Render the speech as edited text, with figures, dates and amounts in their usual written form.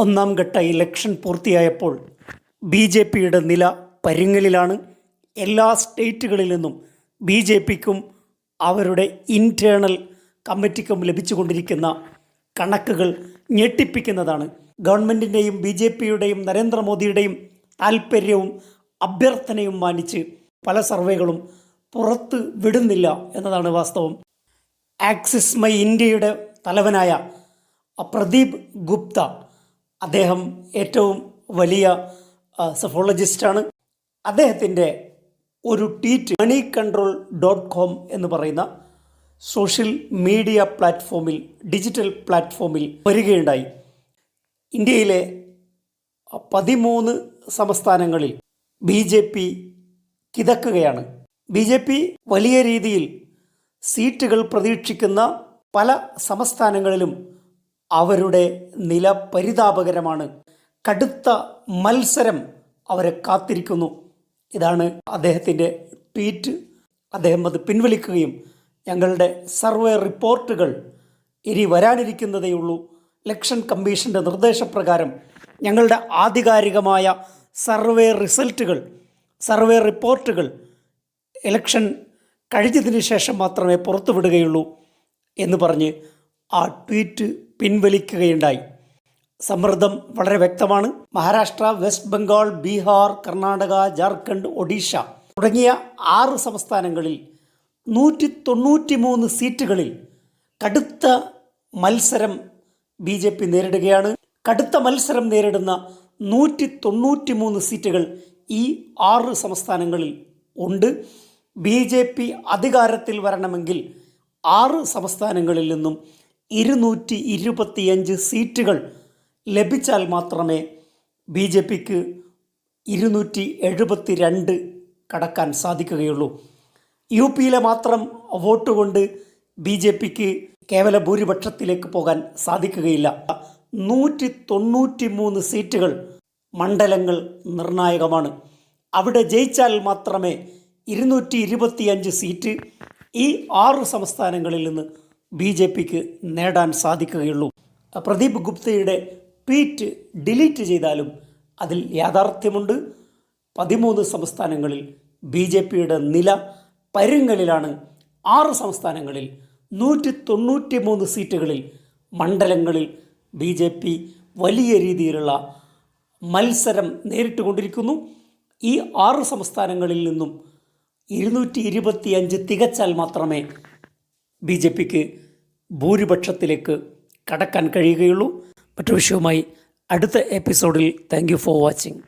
ഒന്നാം ഘട്ട election പൂർത്തിയായപ്പോൾ B J പിയുടെ നില പരുങ്ങലിലാണ്. എല്ലാ സ്റ്റേറ്റുകളിൽ നിന്നും ബി ജെ പിക്കും അവരുടെ ഇൻറ്റേർണൽ കമ്മിറ്റിക്കും ലഭിച്ചുകൊണ്ടിരിക്കുന്ന കണക്കുകൾ ഞെട്ടിപ്പിക്കുന്നതാണ്. ഗവൺമെൻറ്റിൻ്റെയും ബി ജെ പിയുടെയും നരേന്ദ്രമോദിയുടെയും താൽപ്പര്യവും അഭ്യർത്ഥനയും മാനിച്ച് പല സർവേകളും പുറത്ത് വിടുന്നില്ല എന്നതാണ് വാസ്തവം. ആക്സിസ് മൈ ഇന്ത്യയുടെ തലവനായ പ്രദീപ് ഗുപ്ത, അദ്ദേഹം ഏറ്റവും വലിയ സെഫോളജിസ്റ്റാണ്. അദ്ദേഹത്തിൻ്റെ ഒരു ട്വീറ്റ് moneycontrol.com എന്ന് പറയുന്ന സോഷ്യൽ മീഡിയ പ്ലാറ്റ്ഫോമിൽ, ഡിജിറ്റൽ പ്ലാറ്റ്ഫോമിൽ വരികയുണ്ടായി. ഇന്ത്യയിലെ 13 സംസ്ഥാനങ്ങളിൽ ബി ജെ പി കിതക്കുകയാണ്. ബി ജെ പി വലിയ രീതിയിൽ സീറ്റുകൾ പ്രതീക്ഷിക്കുന്ന പല സംസ്ഥാനങ്ങളിലും അവരുടെ നില പരിതാപകരമാണ്. കടുത്ത മത്സരം അവരെ കാത്തിരിക്കുന്നു. ഇതാണ് അദ്ദേഹത്തിൻ്റെ ട്വീറ്റ്. അദ്ദേഹം അത് പിൻവലിക്കുകയും ഞങ്ങളുടെ സർവേ റിപ്പോർട്ടുകൾ ഇനി വരാനിരിക്കുന്നതേയുള്ളൂ. ഇലക്ഷൻ കമ്മീഷൻ്റെ നിർദ്ദേശപ്രകാരം ഞങ്ങളുടെ ആധികാരികമായ സർവേ റിപ്പോർട്ടുകൾ ഇലക്ഷൻ കഴിഞ്ഞതിന് ശേഷം മാത്രമേ പുറത്തുവിടുകയുള്ളൂ എന്ന് പറഞ്ഞ് ആ ട്വീറ്റ് പിൻവലിക്കുകയുണ്ടായി. സമ്മർദ്ദം വളരെ വ്യക്തമാണ്. മഹാരാഷ്ട്ര, വെസ്റ്റ് ബംഗാൾ, ബീഹാർ, കർണാടക, ജാർഖണ്ഡ്, ഒഡീഷ തുടങ്ങിയ 6 സംസ്ഥാനങ്ങളിൽ 193 സീറ്റുകളിൽ കടുത്ത മത്സരം ബി ജെ പി നേരിടുകയാണ്. കടുത്ത മത്സരം നേരിടുന്ന 193 സീറ്റുകൾ ഈ 6 സംസ്ഥാനങ്ങളിൽ ഉണ്ട്. ബി ജെ പി അധികാരത്തിൽ വരണമെങ്കിൽ 6 സംസ്ഥാനങ്ങളിൽ നിന്നും 225 സീറ്റുകൾ ലഭിച്ചാൽ മാത്രമേ ബി ജെ പിക്ക് 272 കടക്കാൻ സാധിക്കുകയുള്ളൂ. യു പിയിലെ മാത്രം വോട്ട് കൊണ്ട് ബി ജെ പിക്ക് കേവല ഭൂരിപക്ഷത്തിലേക്ക് പോകാൻ സാധിക്കുകയില്ല. 193 സീറ്റുകൾ മണ്ഡലങ്ങൾ നിർണായകമാണ്. അവിടെ ജയിച്ചാൽ മാത്രമേ 225 സീറ്റ് ഈ 6 സംസ്ഥാനങ്ങളിൽ നിന്ന് ബി ജെ പിക്ക് നേടാൻ സാധിക്കുകയുള്ളൂ. പ്രദീപ് ഗുപ്തയുടെ ട്വീറ്റ് ഡിലീറ്റ് ചെയ്താലും അതിൽ യാഥാർത്ഥ്യമുണ്ട്. 13 സംസ്ഥാനങ്ങളിൽ ബി ജെ പിയുടെ നില പരുങ്ങലിലാണ്. 6 സംസ്ഥാനങ്ങളിൽ 193 സീറ്റുകളിൽ മണ്ഡലങ്ങളിൽ ബി ജെ പി വലിയ രീതിയിലുള്ള മത്സരം നേരിട്ടുകൊണ്ടിരിക്കുന്നു. ഈ 6 സംസ്ഥാനങ്ങളിൽ നിന്നും 225 തികച്ചാൽ മാത്രമേ ബി ജെ പിക്ക് ഭൂരിപക്ഷത്തിലേക്ക് കടക്കാൻ കഴിയുകയുള്ളൂ. മറ്റൊരു വിഷയവുമായി അടുത്ത എപ്പിസോഡിൽ. Thank you for watching.